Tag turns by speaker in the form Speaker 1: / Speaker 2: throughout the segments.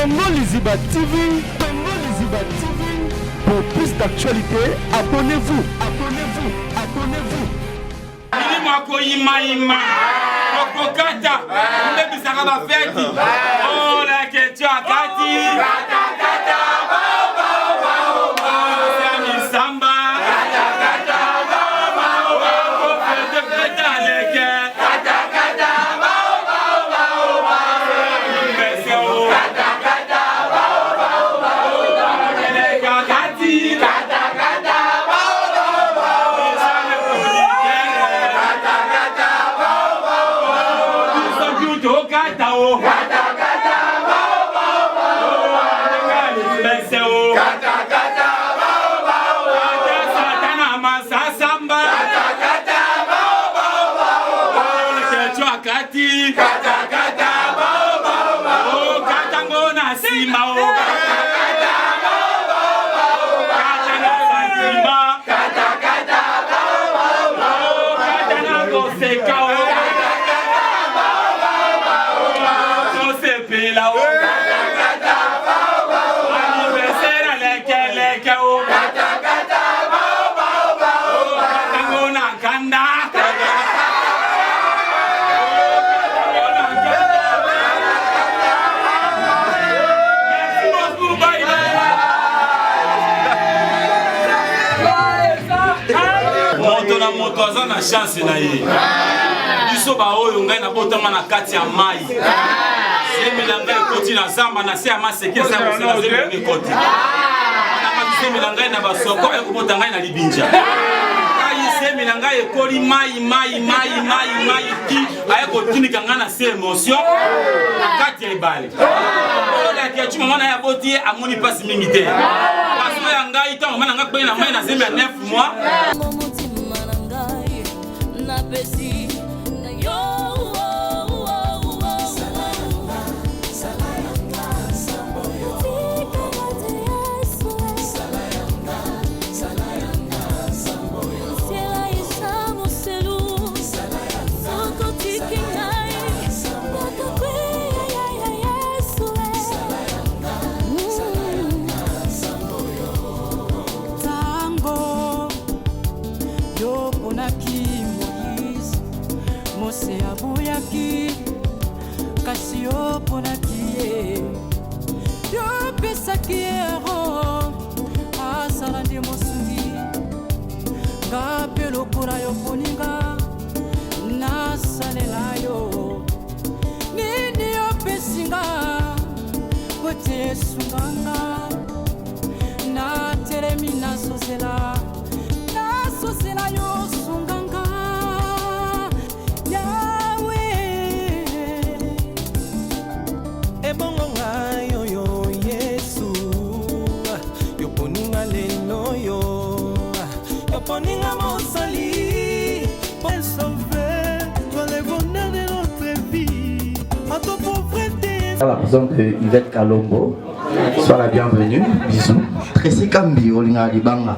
Speaker 1: Tongo Liziba TV. Tongo Liziba TV. Pour plus d'actualités, abonnez-vous. Abonnez-vous. Abonnez-vous.
Speaker 2: Mako ima. Kokata. Mbebi sakaba feti. Oh la question akati. Kata ba. Sami samba. Kata ba. Fete fete leke. Kata ba. Mbese o. Kata ba. Kakati. Kata ba.
Speaker 3: Moto na chance na ye. Biso ba oyo ngai na botama na kati ya mai. Semela ngai koti na zamba na se ama seke sa ko na semela ngai koti. Na ma semela ngai na basoko e ko bota ngai na libinja. Ai semela ngai ekoli mai ki ay ko tinika ngai na se emotion na kati ya ibale. Ola ke chuma mwana ya boti amoni pasi mingi te. Paso ya ngai ta mwana ngai na mai na semela 9 mois.
Speaker 4: Napesi na yo Salayanga Samboyo Salayanga Samboyo Sela isamo selu Soko tikinai Soko kwe Yesu Salayanga Samboyo Tango yo ponaki Mose abuyaki kasi yo ponaki yo pesaki ero asala ndi mosungi ngape lokura yo poninga nasalela yo nini yo pesinga kote esunganga na teremi nasosela yo sunganga
Speaker 5: Poninga mosali pour sauver le bonheur de notre vie en toute pauvreté.
Speaker 6: À la présence de Yvette Kalombo, sois la bienvenue. Bisous. Tracy Kambi, Olinga Libanga.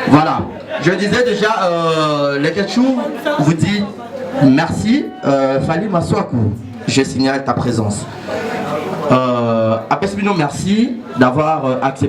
Speaker 6: Voilà, je disais déjà, les Ketchou vous dit merci. Fali Maswaku, je signale ta présence. Apespino, merci d'avoir accepté.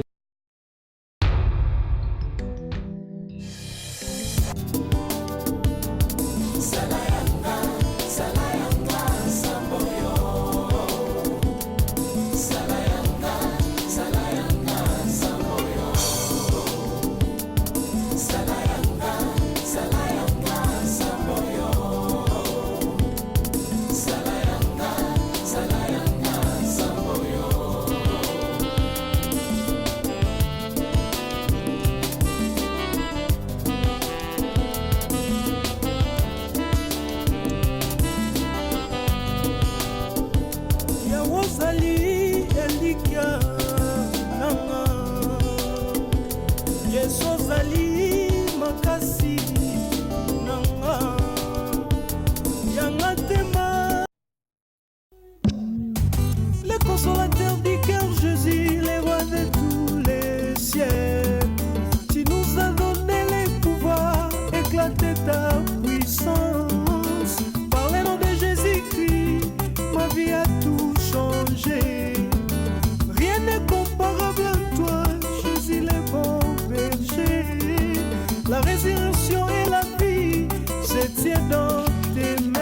Speaker 5: dans tes mains.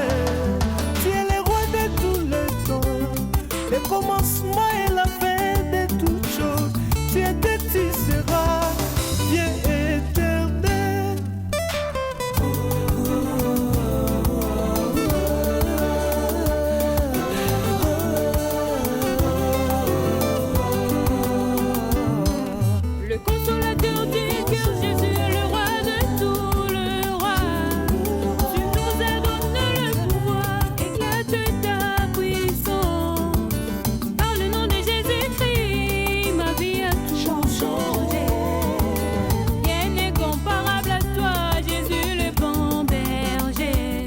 Speaker 5: Tu es le roi de tous les temps, le commencement et la fin de toutes choses. Tu étais, tu seras bien éternel.
Speaker 4: Le consolateur du cœur, Jésus est le roi de tout le roi. Tu nous as donné le pouvoir, éclate ta puissance. Par le nom de Jésus-Christ, ma vie a tout changé. Rien n'est comparable à toi, Jésus le bon berger.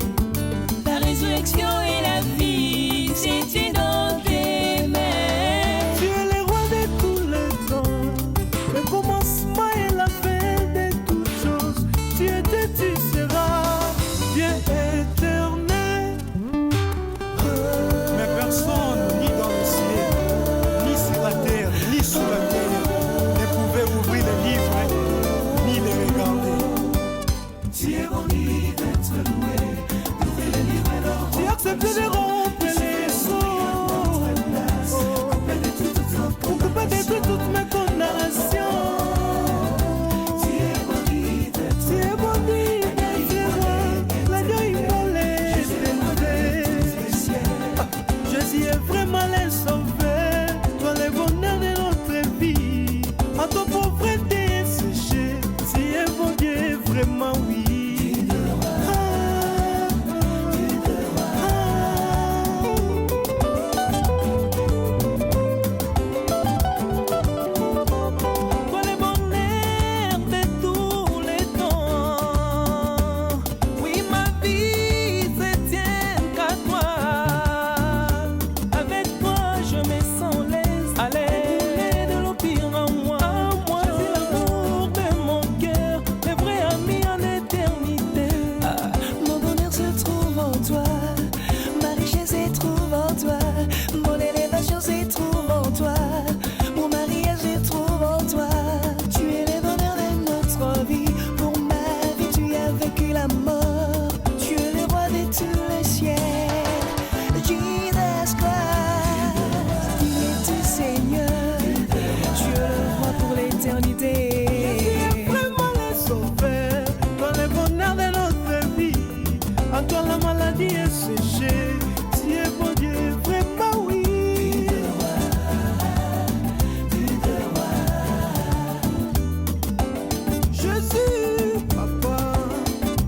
Speaker 4: La résurrection et la vie, c'est dans tes mains.
Speaker 5: Tu es le roi de tous les temps, le commencement et la fin de toutes choses. Tu étais, tu seras bien éternel.
Speaker 7: Mais personne, ni dans le ciel, ni sur la terre, ni sous la terre, ne pouvait ouvrir les livres, ni les regarder.
Speaker 5: Tu es worthy d'être loué, d'ouvrir les livres d'or. Tu acceptes de rompre les sceaux, pour couper détruire toutes mes condamnations. Tu es worthy d'être l'agneau immolé d'élevé. Jésus est vraiment le sauveur, toi le bonheur de notre vie. En ton pauvreté séchée, tu es bon Dieu, vraiment oui. Toi le bonheur de tous les temps. Oui, ma vie se tient qu'à toi. Avec toi, je me sens l'aise. Allez, de l'empire en moi. C'est l'amour de mon cœur, le vrai ami en éternité.
Speaker 8: Mon bonheur se trouve en toi, ma richesse se trouve en toi, mon élévation se trouve en toi, mon mariage se trouve en toi. Tu es le bonheur de notre vie, pour ma vie tu as vaincu la mort. Tu es le roi de tous les cieux, Jesus Christ. Tu es tout Seigneur, tu es le roi pour l'éternité.
Speaker 5: Tu es vraiment le sauveur, toi le bonheur de notre vie. En toi la maladie est séchée. Tu es bon Dieu, vraiment oui. Jésus, papa,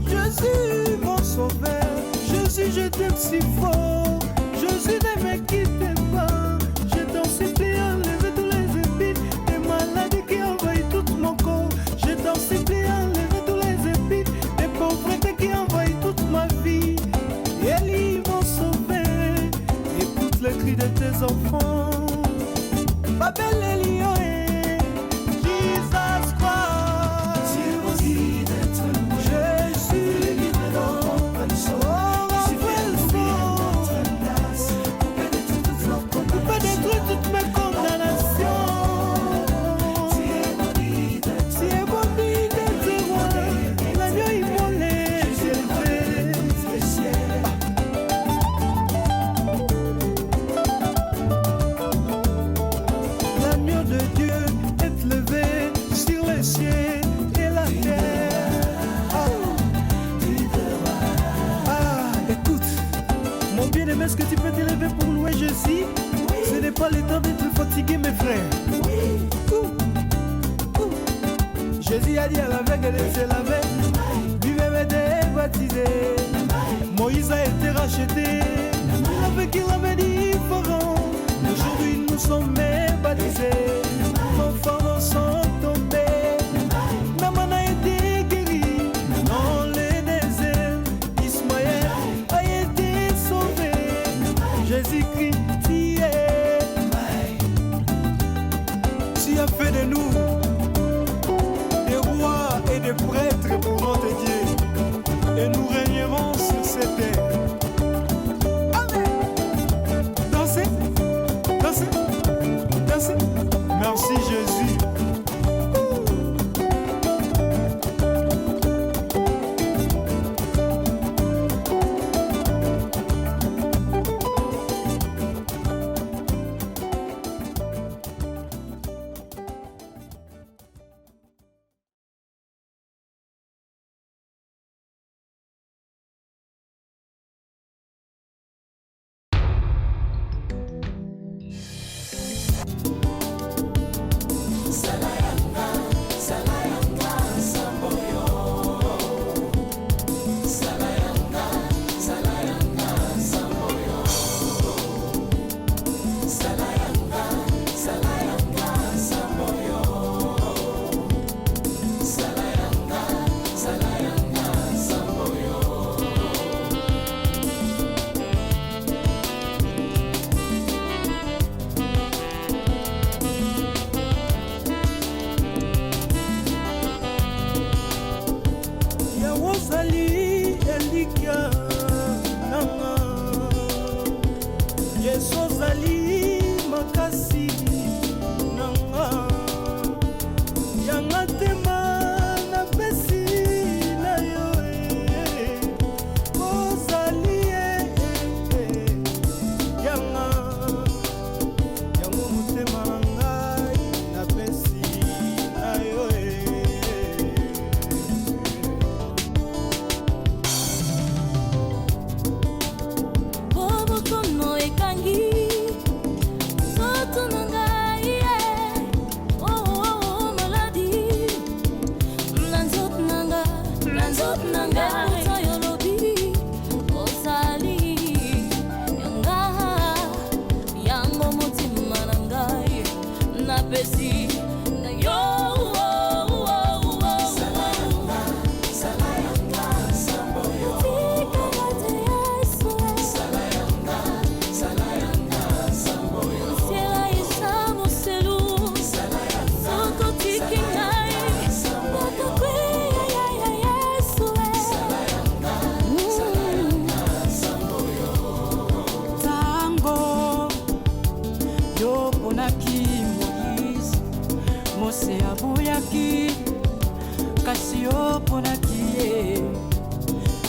Speaker 5: Jésus, mon sauveur. Jésus, je t'aime si fort. Jésus, ne me quitte pas. Je t'en supplie, enlève tous les épines des maladies qui envahissent tout mon corps. Je t'en supplie, enlève tous les épines des pauvretés qui envahissent toute ma vie. Élie, mon sauveur, écoute le cri de tes enfants. Babel Elioé, Jesus Christ. Tu es worthy d'être loué. Jésus, oh, rappelle ça. Couper détruire toutes mes condamnations. Tu es worthy d'être roi, l'agneau immolé d'élevé. L'agneau de Dieu est levé sur les cieux et la terre. Écoute, mon bien-aimé, est-ce que tu peux t'élever pour louer Jésus? Ce n'est pas le temps d'être fatigué, mes frères. Jésus a dit à l'aveugle de se laver, lui-même était baptisé. Moïse a été racheté, l'aveugle il avait dit Pharaon. Aujourd'hui nous sommes baptisés, nos fardeaux sont tombés. Maman a été guéri dans les déserts. Ismaël a été sauvé. Jésus-Christ, tu as fait de nous des rois et des prêtres pour notre Dieu, et nous régnerons sur cette terre. Amen. Dansez, dansez, dansez.
Speaker 4: pesi na yo.
Speaker 5: Kasi yo ponaki ye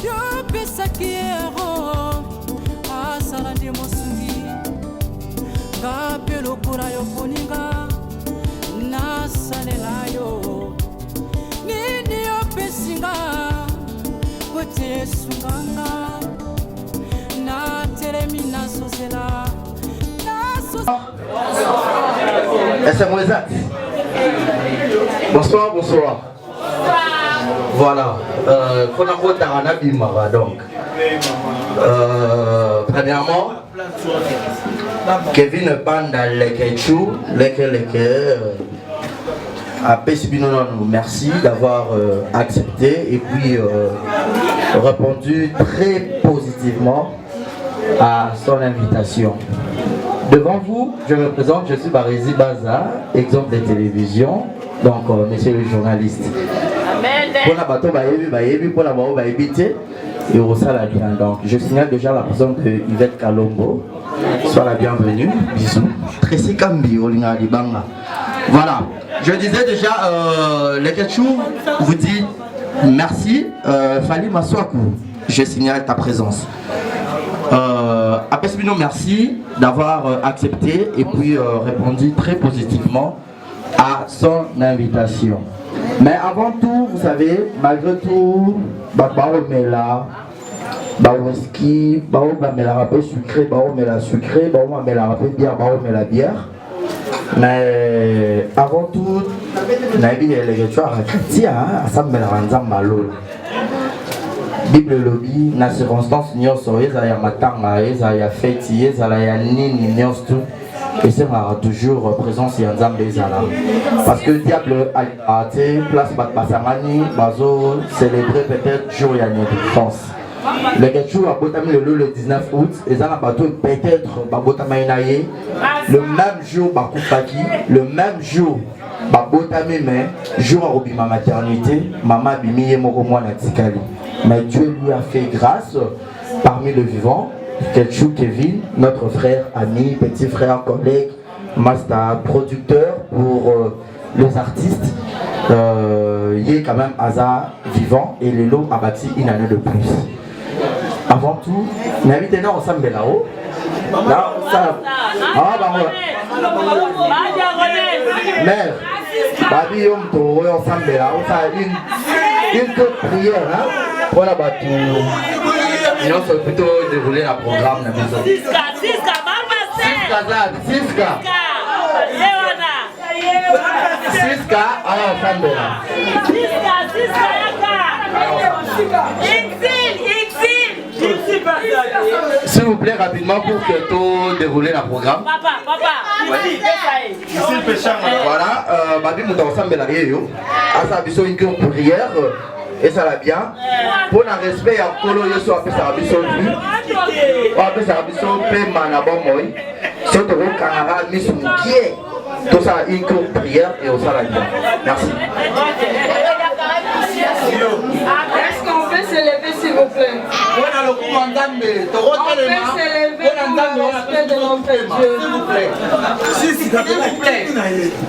Speaker 5: yo pesaki ero asala nde mosungi nga mpe lokola yo poninga nasalela yo nini yopesinga kote esunganga natelemi nasozela
Speaker 6: Bonsoir, bonsoir. Voilà. Donc, premièrement, Kevin Panda Lekechou, merci d'avoir accepté et puis répondu très positivement à son invitation. Devant vous, je me présente, je suis Barézi Baza, exemple de télévision, donc monsieur le journaliste. Pour la bateau, pour la bateau, et au salon bien. Donc, je signale déjà la personne de Yvette Kalombo. Sois la bienvenue. Bisous. Tracy Kambi, Olinga Libanga. Voilà. Je disais déjà, les Ketchou vous dit merci. Fali Maswaku, je signale ta présence. Apespino, merci d'avoir accepté et puis répondu très positivement à son invitation. Mais avant tout, vous savez, malgré tout, Baomela, Baoski, Baomela rappel sucré, Baomela sucré, Baomela rappel bière, Baomela bière. Mais avant tout, Nabi et les gens à Samela Ranzam Malol. Bible lobby, na circonstance nyonso ezala ya matanga, ezala ya fête, ezala ya nini nyonso et c'est toujours présence ya Nzambe ezala. Parce que le diable a été place Basangani, bazo célébrer peut-être jour ya défense. Le Ketchou a botami le 19 août, ezala bato peut-être babotama inaye le même jour bakufaki, le même jour babotami mais jour à obima maternité, maman bimiye moko mwana tikali. Mais Dieu lui a fait grâce parmi les vivants. Ketchou Kevin, notre frère, ami, petit frère, collègue, master, producteur pour les artistes. Il est quand même hasard vivant et les lots a bâti une année de plus. Avant tout, n'habitez pas ensemble là-haut. Là, ça. Ah, bah mère, Babi Yom Toro ensemble là-haut, ça a une toute prière, hein? Pour la bateau, ils ont plutôt déroulé la programme. Siska, alors ensemble s'il vous plaît, rapidement pour que tout dérouler la programme. Papa. Voilà, Babi Mouta ensemble là, ça a besoin d'une prière. Et ça va bien. Pour le respect, il y a Kolo Yoso après ça a besoin de lui. Après ça a besoin de Manabon Moi. C'est au Canara, Miss Moukier. Tout ça, une courte prière et au salon. Merci.
Speaker 9: Est-ce qu'on peut s'élever s'il vous plaît? On peut s'élever pour le respect de notre Dieu. S'il vous plaît.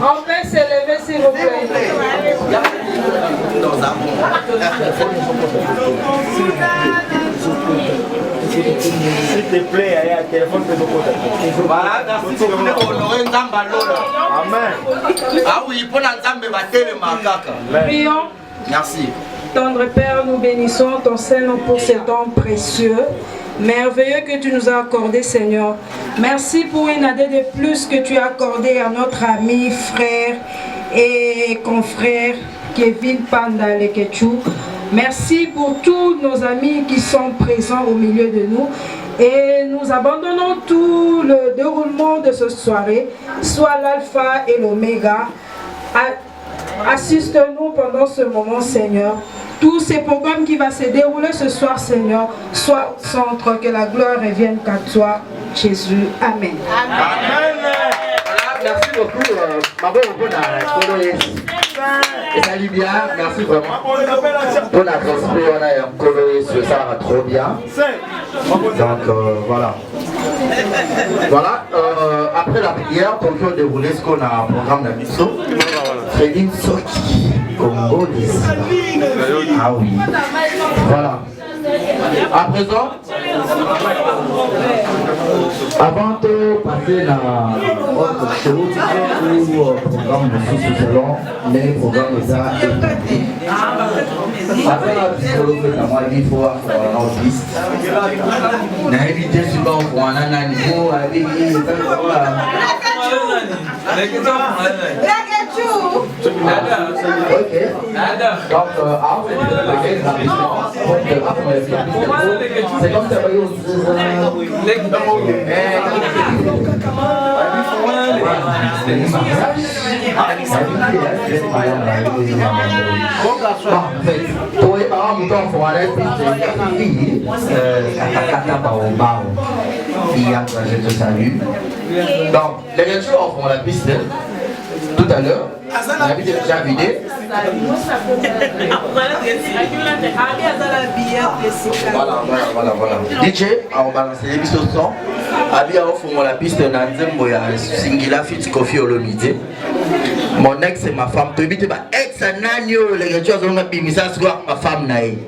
Speaker 9: On peut s'élever s'il vous plaît.
Speaker 1: S'il te plaît, allez à téléphone de nos côtés.
Speaker 6: Voilà, merci beaucoup. Amen. Ah oui, pour l'ensemble,
Speaker 9: Prions.
Speaker 6: merci.
Speaker 9: Tendre Père, nous bénissons ton Saint-Nom pour ce temps précieux, merveilleux que tu nous as accordé, Seigneur. Merci pour une année de plus que tu as accordé à notre ami, frère et confrère Kevin Panda Lekechou. Merci pour tous nos amis qui sont présents au milieu de nous. Et nous abandonnons tout le déroulement de cette soirée, soit l'alpha et l'oméga. Assiste-nous pendant ce moment, Seigneur. Tous ces programmes qui vont se dérouler ce soir, Seigneur, soient au centre, que la gloire revienne qu'à toi, Jésus. Amen.
Speaker 6: Amen. Merci beaucoup, Maman et salut bien, merci vraiment. Pour la transfert, on a un coloré ce soir trop bien. Donc voilà. Voilà, après la prière, pour qu'on déroule ce qu'on a un programme d'Amisso, Fredine Soki, Congo, ah oui. Voilà. À présent, avant de passer à autre chose ou programme de sous-salon, les programmes de ça après la psychologie, il faut avoir un autiste. On a évité souvent pour un niveau avec ok. Donc, c'est comme ça. Je te salue. Donc, les lectures offront la piste tout à l'heure. On a déjà vidé. Voilà. DJ, on va lancer les bisous son. Abia offront la piste Nanzembo ya Singila Fit Kofi Olomide. Mon ex et ma femme. Tu habites ma ex à Nanyo. Les lectures ont mis ça sur ma femme Naï.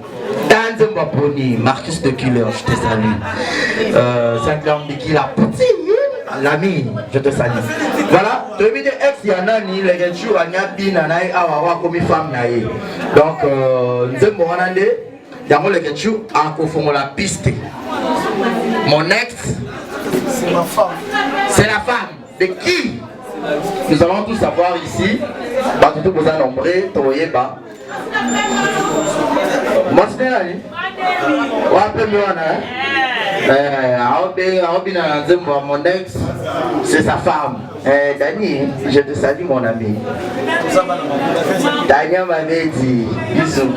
Speaker 6: Nanzembo Pony, Marcus de Killer, je te salue. 50 Biki la petite. L'ami, je te salue. Voilà, tu veux dire ex yanani, les gens à Nyabi Nanaï Awawa comme femme naïe. Donc, nous sommes morandés, yamo les gens à confondre la piste. Mon ex, c'est ma femme. C'est la femme. De qui? Nous allons tout savoir ici. Bah, tout vous a nombré, Toyeba. Moi, c'est là, mon ex, c'est sa femme. Dani, je te salue mon ami. Dania m'avait dit bisous.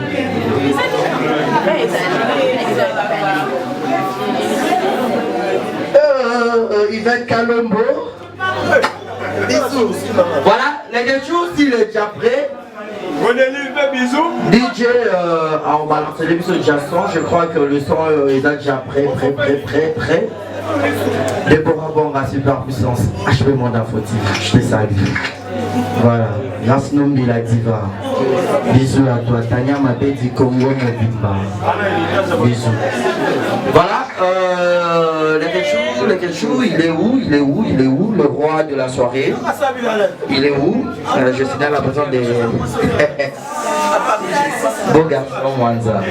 Speaker 6: Yvette Kalombo. Bisous. Voilà, les deux jours, s'il est déjà prêt. DJ, on va lancer les bisous de Jason. Je crois que le son est déjà prêt. Déborah Bonga, super puissance. HP Monda Foti, je te salue. Voilà, Yasnoum la diva. Bisous à toi, Tania Mabedi Congo Mobimba. Bisous. Voilà, le Ketchou, il est où le roi de la soirée? Il est où? Je suis dans la présence des... Beau garçon, Mwanza.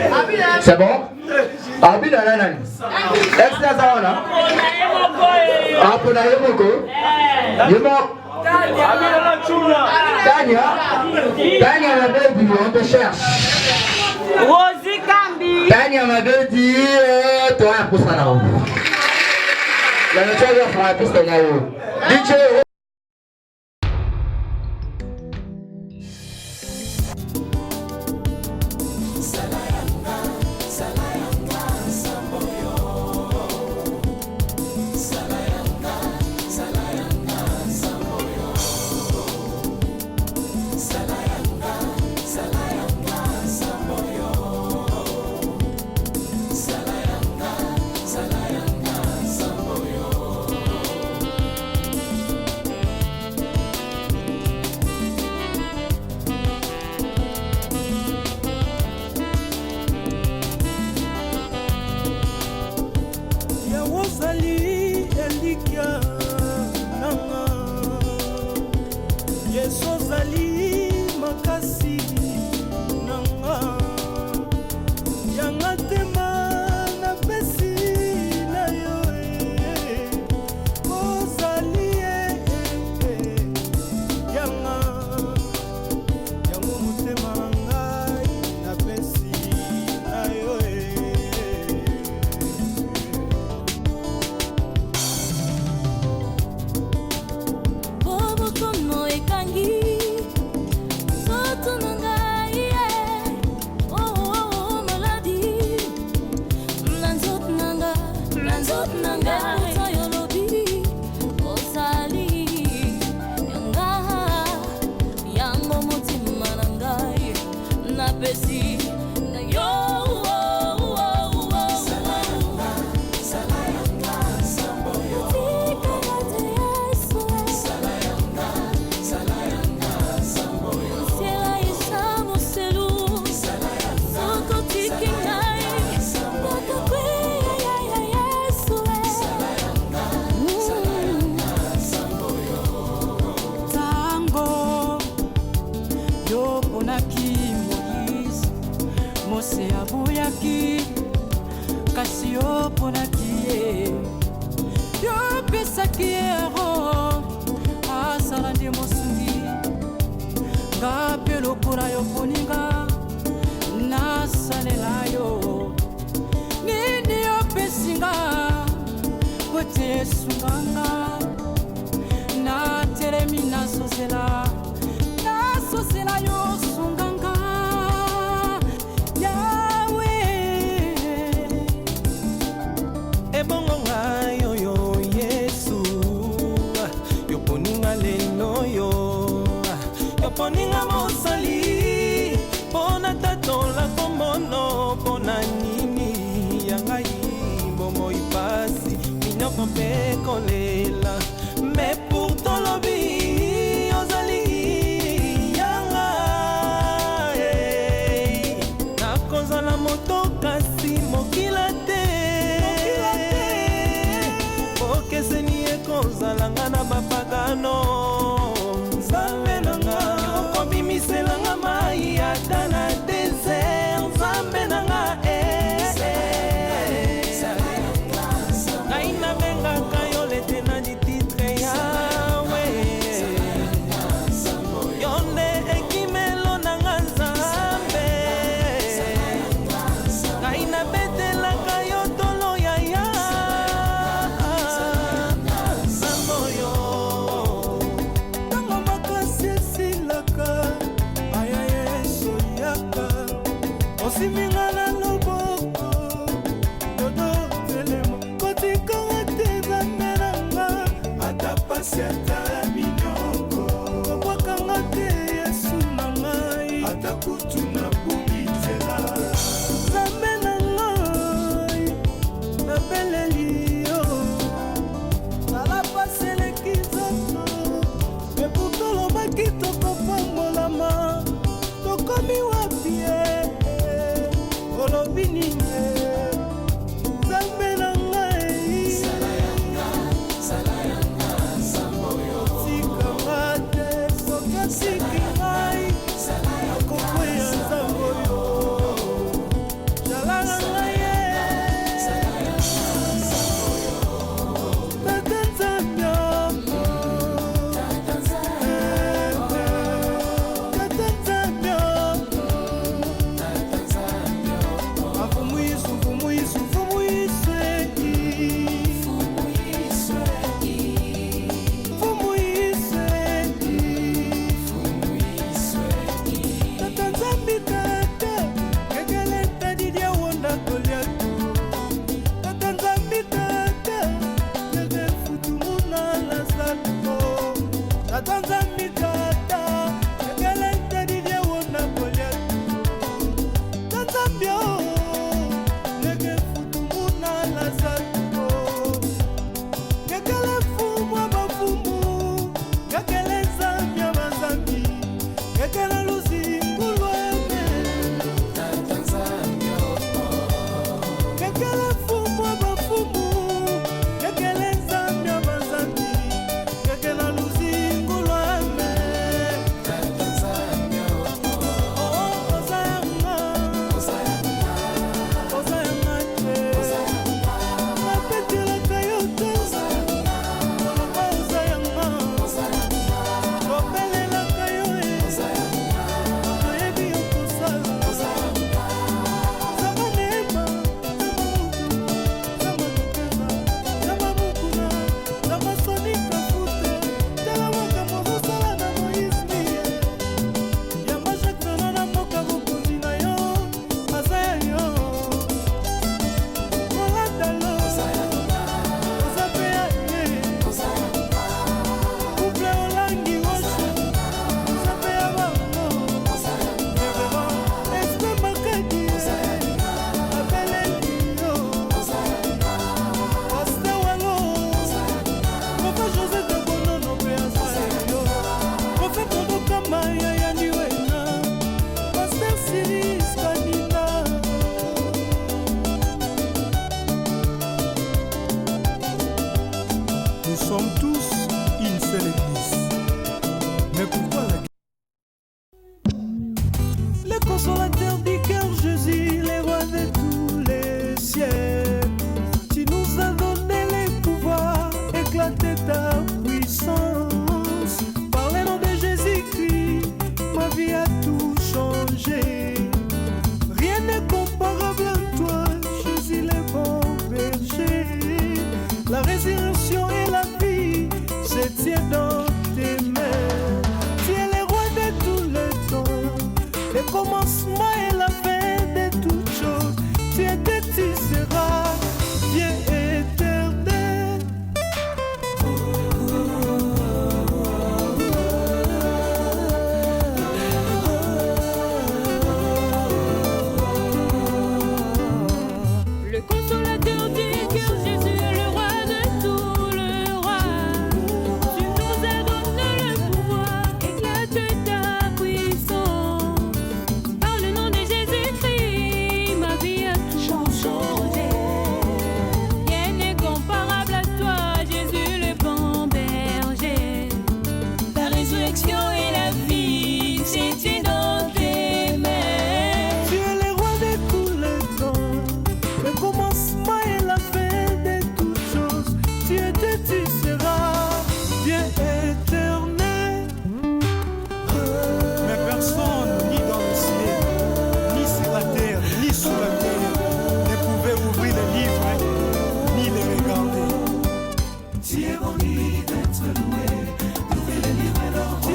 Speaker 6: C'est bon? Abina Nanan. Est-ce que ça va? Apona Yemoko? Yemoko? Tania m'avait dit, on te cherche.
Speaker 10: Rosie Kambi.
Speaker 6: Tania m'avait dit, toi, pour ça, là. La nature va faire la piste là. DJ.
Speaker 5: se aboyaki kasi oponaki ye yo pesaki ero asala nde mosungi nga mpe lokola yo poninga nasalela yo nini opesinga kote esunganga natelemi nasosela yo sunganga yawe ebongo ngai oyo yesu yoponinga lelo yo yoponinga mosali mpona tatola kombono mpona nini ya ngai bomoi pasi minoko mpe kolela me pourtant lobi ozali yanga nakozala moto kasi mokila te okeseni ekozalanga na bapagano nzambe nanga okobimiselanga mai ata na desert nzambe nanga ngai nabengaka yo lete na dititre ya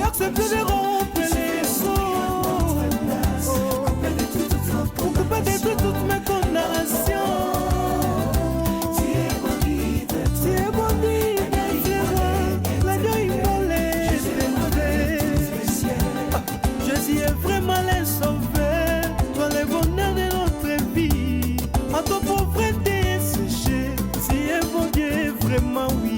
Speaker 5: accepté de rompre les os, pour que pas détruire toutes mes condamnations. Tu es bon guide, l'agneau immolé de Jésus est vraiment le sauveur, toi le bonheur de notre vie. En ton pauvreté séchée, tu es bon Dieu, vraiment oui.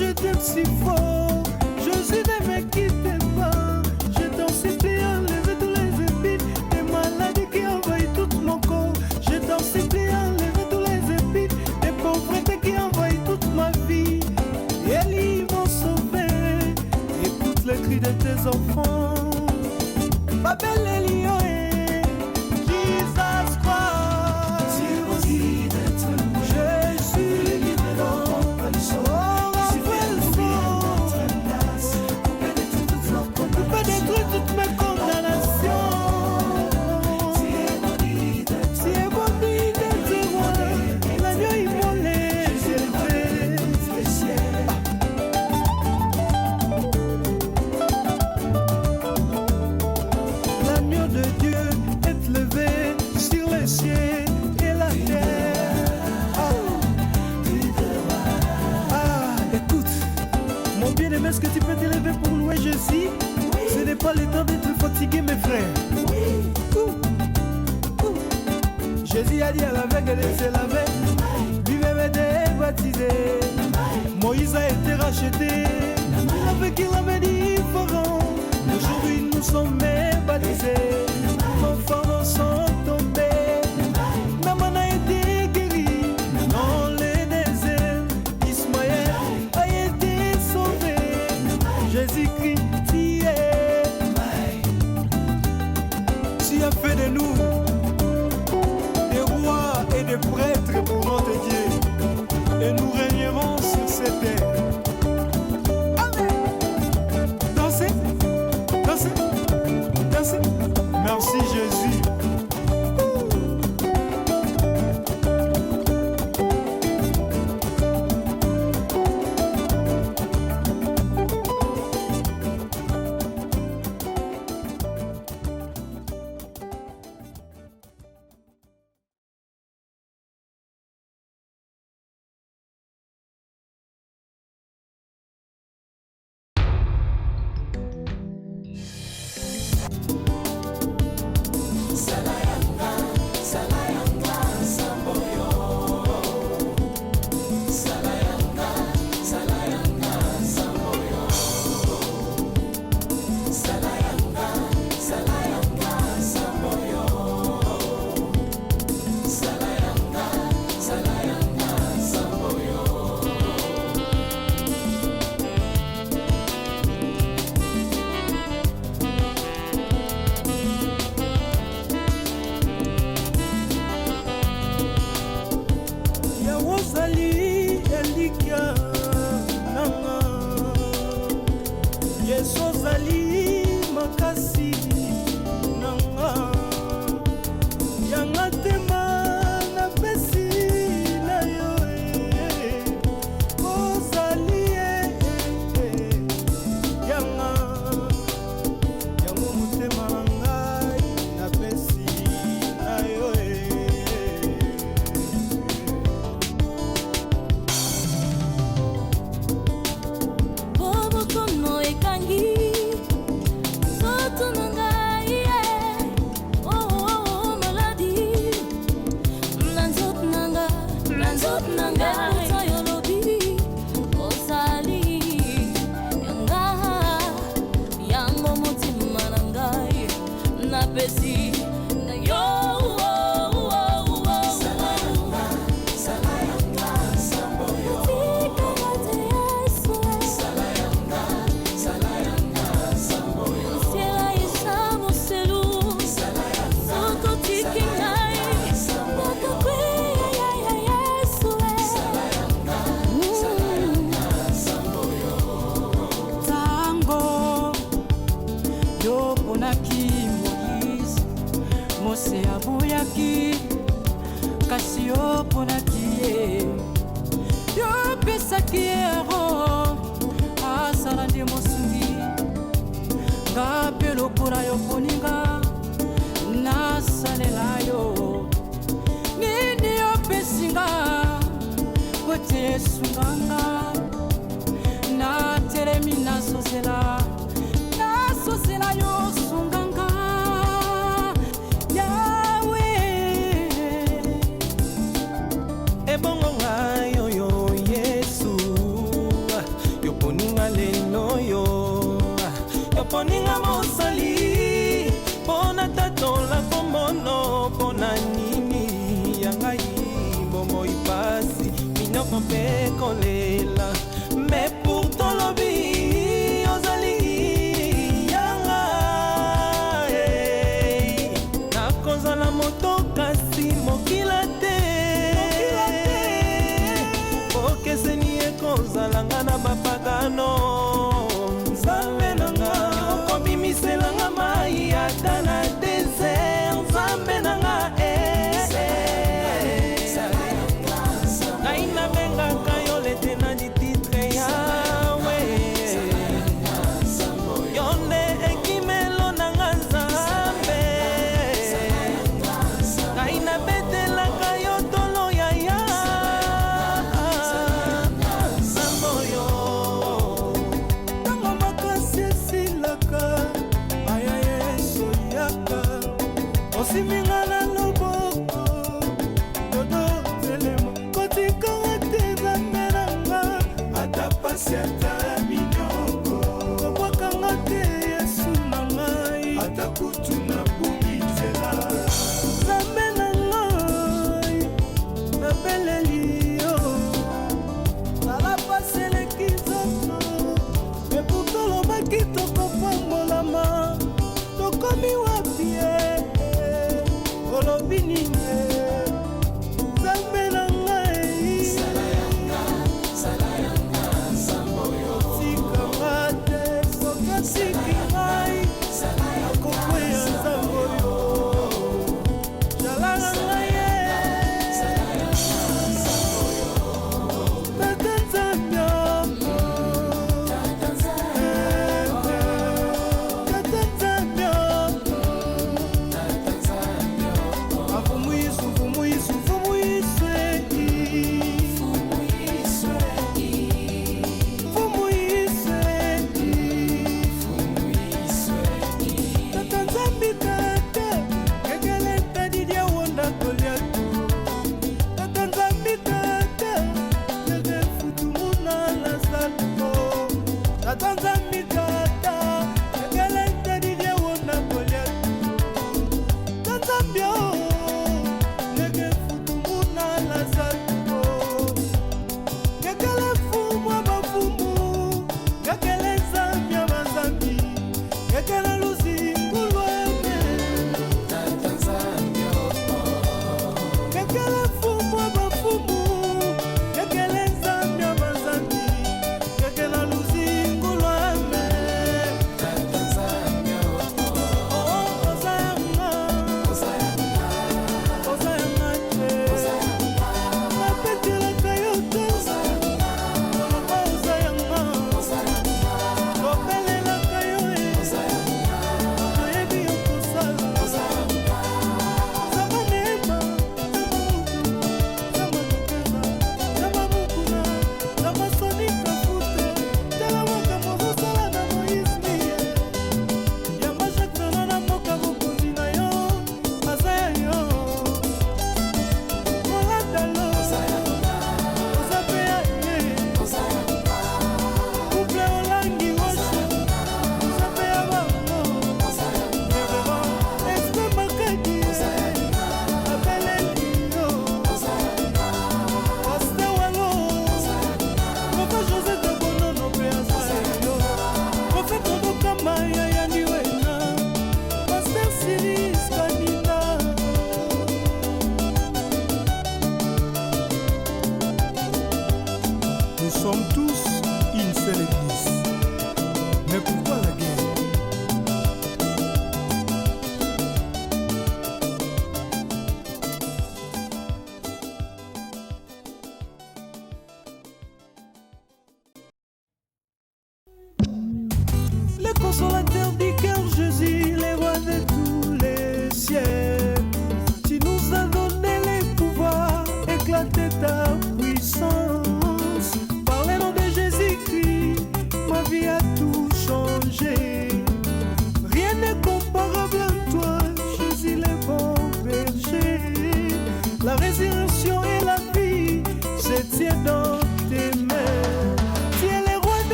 Speaker 5: Je t'aime si fort, Jésus ne me quitte pas. Je t'en supplie, enlève tous les épines, des maladies qui envahissent tout mon corps. Je t'en supplie, enlève tous les épines, des pauvretés qui envahissent toute ma vie. Élie, mon sauveur, écoute les cris de tes enfants. Ma belle Élio, Jesus Christ, Jésus, toutes mes condamnations. Si est bon guide, tu vois, l'agneau immolé, l'agneau de Dieu est levé sur les cieux et la terre. Écoute, mon bien-aimé, est-ce que tu peux te lever pour louer Jésus? Ce n'est pas le temps d'être fatigué, mes frères. Jésus a dit à l'aveugle de se laver, lui-même était baptisé. Moïse a été racheté, avec il avait dit Pharaon. Aujourd'hui nous sommes baptisés, nos fardeaux sont tombés. Maman a été guérie dans le désert. Ismaël a été sauvé. Jésus-Christ, tu as fait de nous des rois et des prêtres pour notre Dieu, et nous régnerons sur cette terre. Amen. Dansez, dansez, dansez. Merci Jésus. osalaki Moïse, Mose aboyaki, kasi oponaki ye. Yo opesaki ye Aron, asala nde mosungi. Nga mpe lokola yo poninga, nasalela yo. Nini opesinga, kote esunganga. Natelemi nasozela, nasozela yo sunganga. Yahweh,
Speaker 11: ebongo ngayo yo Yesu, yo poninga lelo yo, yo poninga mosali, pona tatola komono, pona nini yangai bomo ipasi, minoko pe kolela, mais pour ton lobby, ozali yanga, nakozala moto kasi mokila te, okeseni ekozalanga na bapagano, nzambe nanga okobimiselanga mai ata na desert, nzambe nanga ngai nabengaka yo letenani titre yawe, yo nde ekimelo nanga nzambe, ngai nabetelaka yo tolo yaya nzambe oyo.
Speaker 5: ntango makasi esilaka, aya Yesu yaka, osiminga na loboko, dodo telema, kotikanga te nzambe nanga, ata pasi ata minoko, kobwakanga te Yesu na ngai, ata kutu na bungi nzela. Nzambe na ngai, nabeleli yo, zala pasi eleki nzoto, epuka lobaki tokopambolama, tokomi wapi ye, olobi nini ye, nzambe na ngai, tikanga te, soki atiki ngai, akokweya nzambe oyo, jalanga ngai ye, tata nzambe Fumu,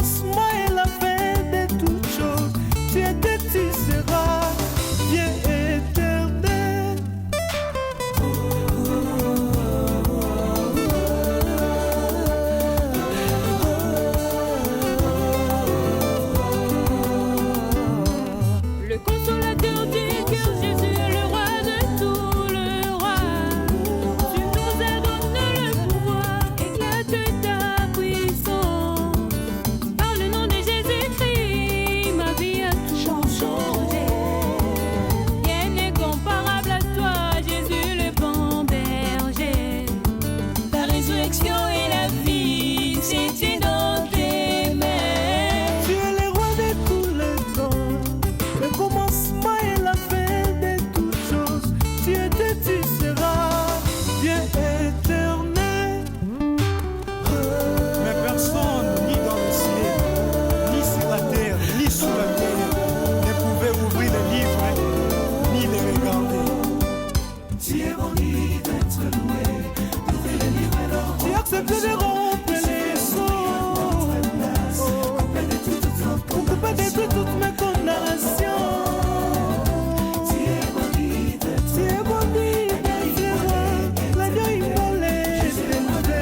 Speaker 5: commencement et la fin de toutes choses. Tu étais, tu seras bien éternel.
Speaker 4: Le consolateur du cœur, Jésus est le roi de tout le roi. Tu nous as donné le pouvoir, éclate ta puissance. Par le nom de Jésus-Christ, ma vie a tout changé. Rien n'est comparable à toi, Jésus le bon berger. La résurrection et la vie, c'est dans tes mains.
Speaker 5: Tu es le roi de tous les temps, le commencement et la fin de toutes choses. Tu étais, tu seras bien éternel.
Speaker 7: Mais personne, ni dans le ciel, ni sur la terre, ni sous la terre, ne pouvait ouvrir les livres, ni les regarder.
Speaker 8: Tu es bon d'être loué, d'ouvrir les livres d'or.
Speaker 5: Tu acceptes de rompre les sceaux,
Speaker 8: Coupé de tout
Speaker 5: pour couper de toutes mes condamnations.
Speaker 8: tu es bon d'être
Speaker 5: Tu es bon d'être l'agneau immolé de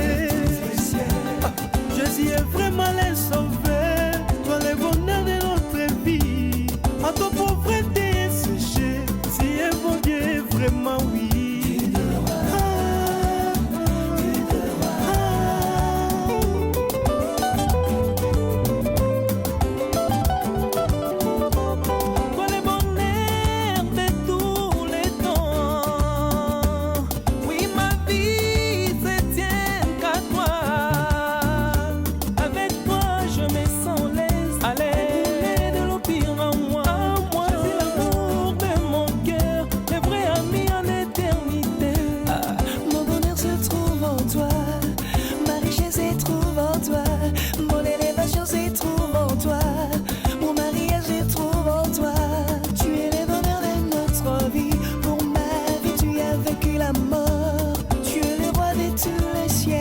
Speaker 5: Jésus est vraiment le sauveur, toi le bonheur de notre vie. En ton pauvreté séché, tu es bon Dieu, vraiment oui.
Speaker 11: Toi le bonheur de tous les temps. Oui, ma vie se tient qu'à toi. Avec toi, je me sens l'aise. Allez, de l'empire en moi. C'est l'amour de mon cœur, le vrai ami en éternité.
Speaker 8: Mon bonheur se trouve en toi, ma richesse se trouve en toi, mon élévation se trouve en toi, mon mariage se trouve en toi. Tu es le bonheur de notre vie, pour ma vie tu as vaincu la mort. Tu es le roi de tous les cieux,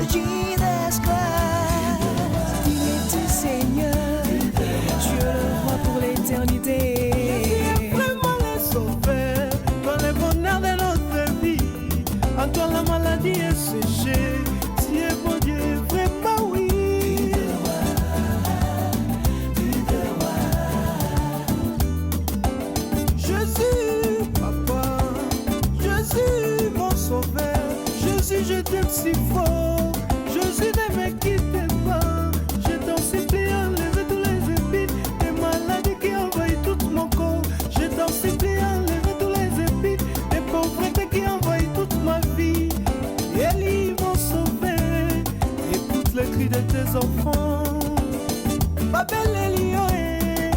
Speaker 8: Jesus Christ, digne du Seigneur, tu es le roi pour l'éternité.
Speaker 5: Vraiment le sauveur, toi le bonheur de notre vie. En toi la maladie est séchée, tu es bon Dieu, vraiment oui. Jésus, papa, Jésus, mon sauveur, Jésus, je t'aime si fort, Jésus, ne me quitte pas, je t'en supplie, enlève tous les épines, des maladies qui envahissent tout mon corps, je t'en supplie, enlève tous les épines, des pauvretés qui envahissent toute ma vie. Élie, mon sauveur, écoute les cris de tes enfants. Babel Elioé,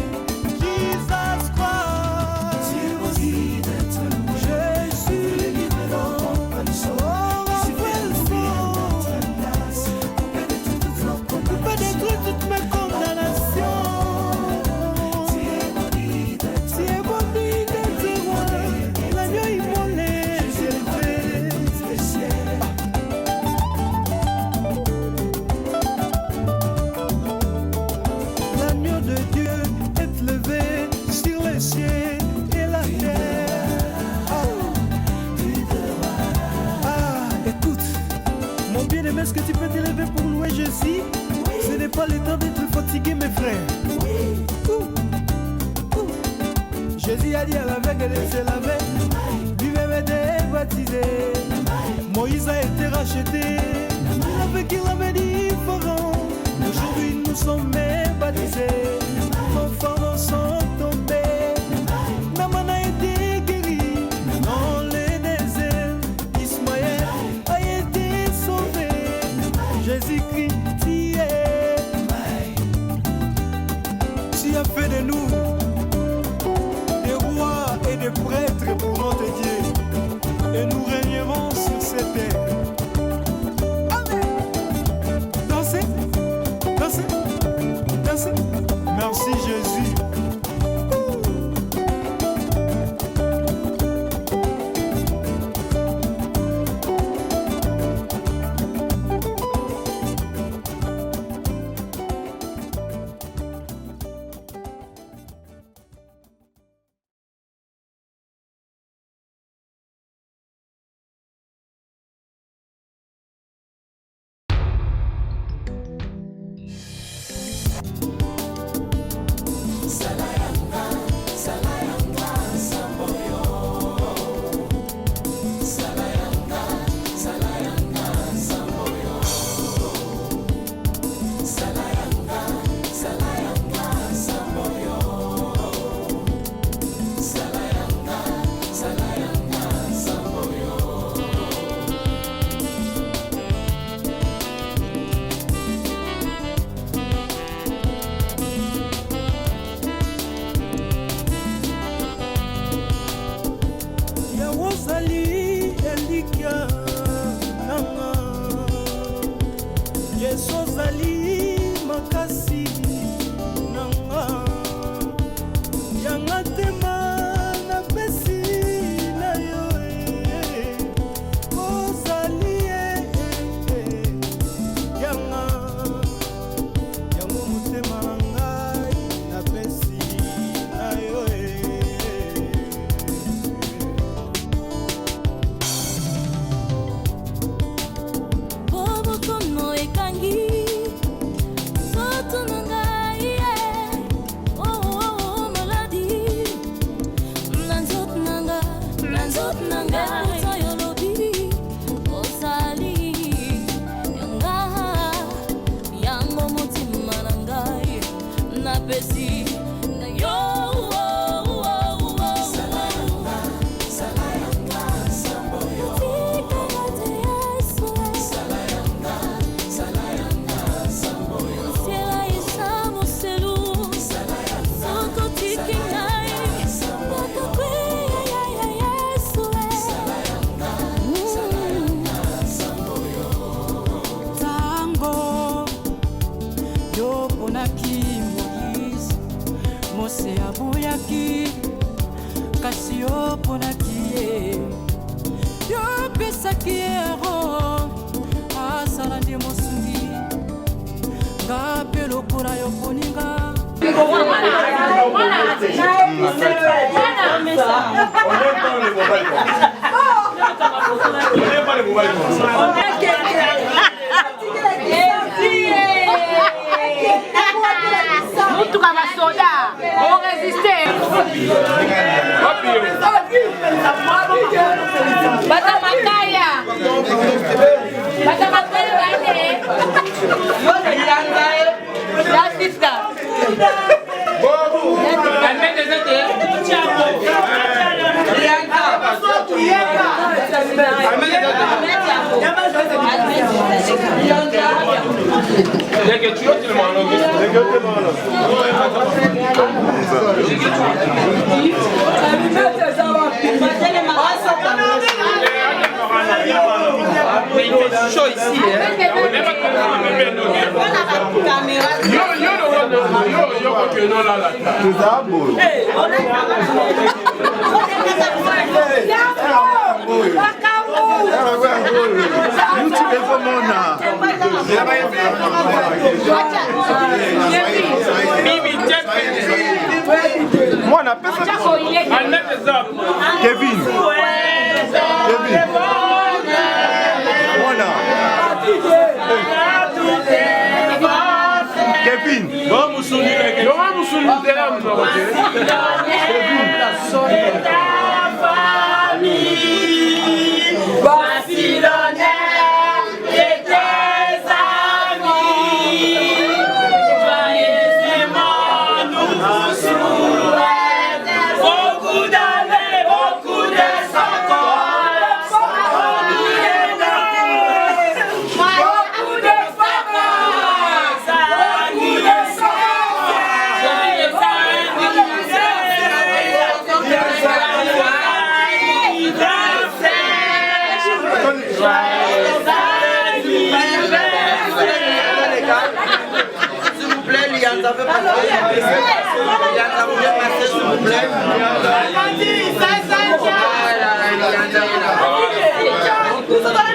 Speaker 5: Jesus Christ.
Speaker 8: Tu es aussi d'être loué,
Speaker 5: Jésus,
Speaker 8: les livres d'or, pas de
Speaker 5: oh,
Speaker 8: soin.
Speaker 5: rappelle Coupé de toutes mes condamnations. Tu es bon d'être roi, l'agneau immolé élevé. L'agneau de Dieu est levé sur les cieux et la terre. Écoute, mon bien-aimé, est-ce que tu peux t'élever pour louer Jésus? Ce n'est pas le temps d'être fatigué, mes frères. Jésus a dit à l'aveugle de se laver, lui-même était baptisé. Moïse a été racheté, l'aveugle il avait dit Pharaon. Aujourd'hui nous sommes baptisés, nos fardeaux sont tombés. Maman a été guéri dans les déserts. Ismaël a été sauvé. Jésus-Christ, tu as fait de nous des rois et des prêtres pour notre Dieu, et nous régnerons sur cette terre. Amen. Dansez, dansez, dansez. Merci Jésus. sozali makasi nanga yanga tema na pesi na yo ozali yanga yango motema na ngai na pesi na yo
Speaker 4: bobokono ekangi soto na ngai maladi na nzoto na ngai oyo lobi osali yanga yango motima na ngai napesi na yo
Speaker 11: Tango yo ponaki Moïse Mose aboyaki kasi yo ponaki ye yo pesaki ye Aaron asala nde mosungi nga mpe lokola yo poninga
Speaker 10: Mutuka basoda on résister. Bata makaya la sister.
Speaker 9: Chaud ici,
Speaker 1: Mwana pesa Kevin Mwana Kevin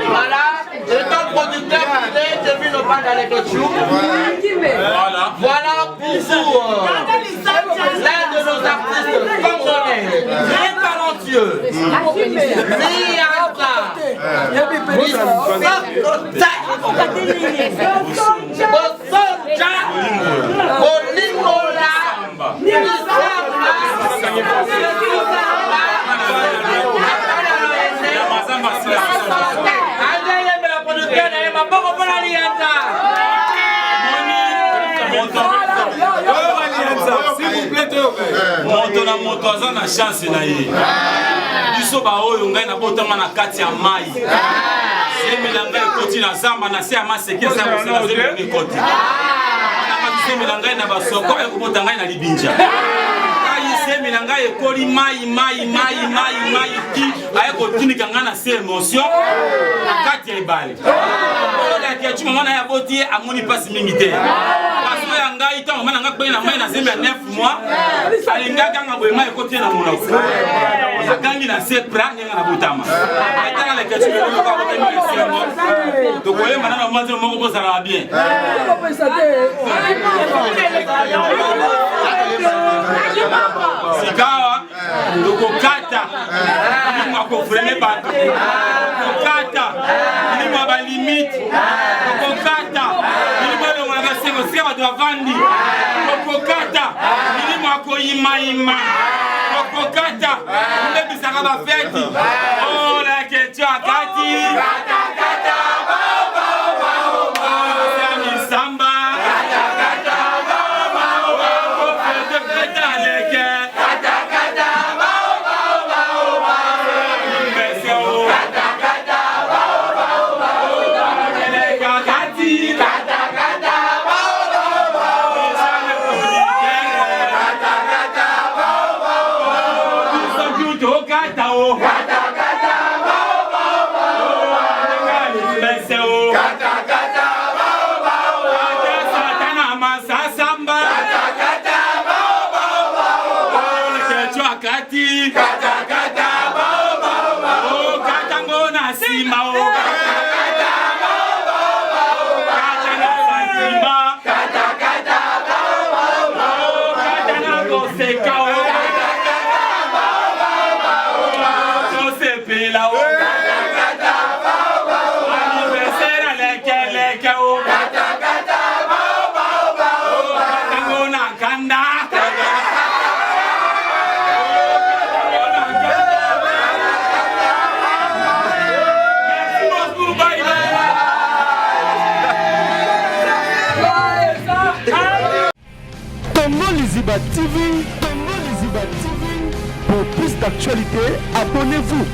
Speaker 9: Voilà, étant producteur, j'ai vu nos bandes avec le chou. Voilà pour vous l'un de nos artistes congolais, très talentueux. Miata,
Speaker 3: moto na moto aza na chance na ye biso baoyo ngai nabotama na kati ya mai semela ngai ekoti na zamba na se ya maseki eza kosela zemela ekoti semela ngai na basoko ekobota ngai na libinja semela ngai ekoli mai ti aye kotinika ngai na se émotion na kati ya ebale oyo Kechu maman na ya boti amoni passe mingi te. Parce que yanga ita maman nga pe na mai na semba 9 mois. Alinga kanga boye mai côté na mona. Akangi na se pra nga na botama. Ata na le Kechu le ko ba temi le sembo. To koye manana mwanzo moko boza na bien. Sikawa tukokata ni ko frene bato. Tukokata ni mo ba limite. Tukokata ni mo lo na sengo sema do avandi. Tukokata ni mo ko ima. Tukokata nde bisaka ba feti. Oh la Kechu akati. Kata ba. Sami samba. Kata ba. Ko fete kata leke.
Speaker 1: TV, pour plus d'actualités, abonnez-vous.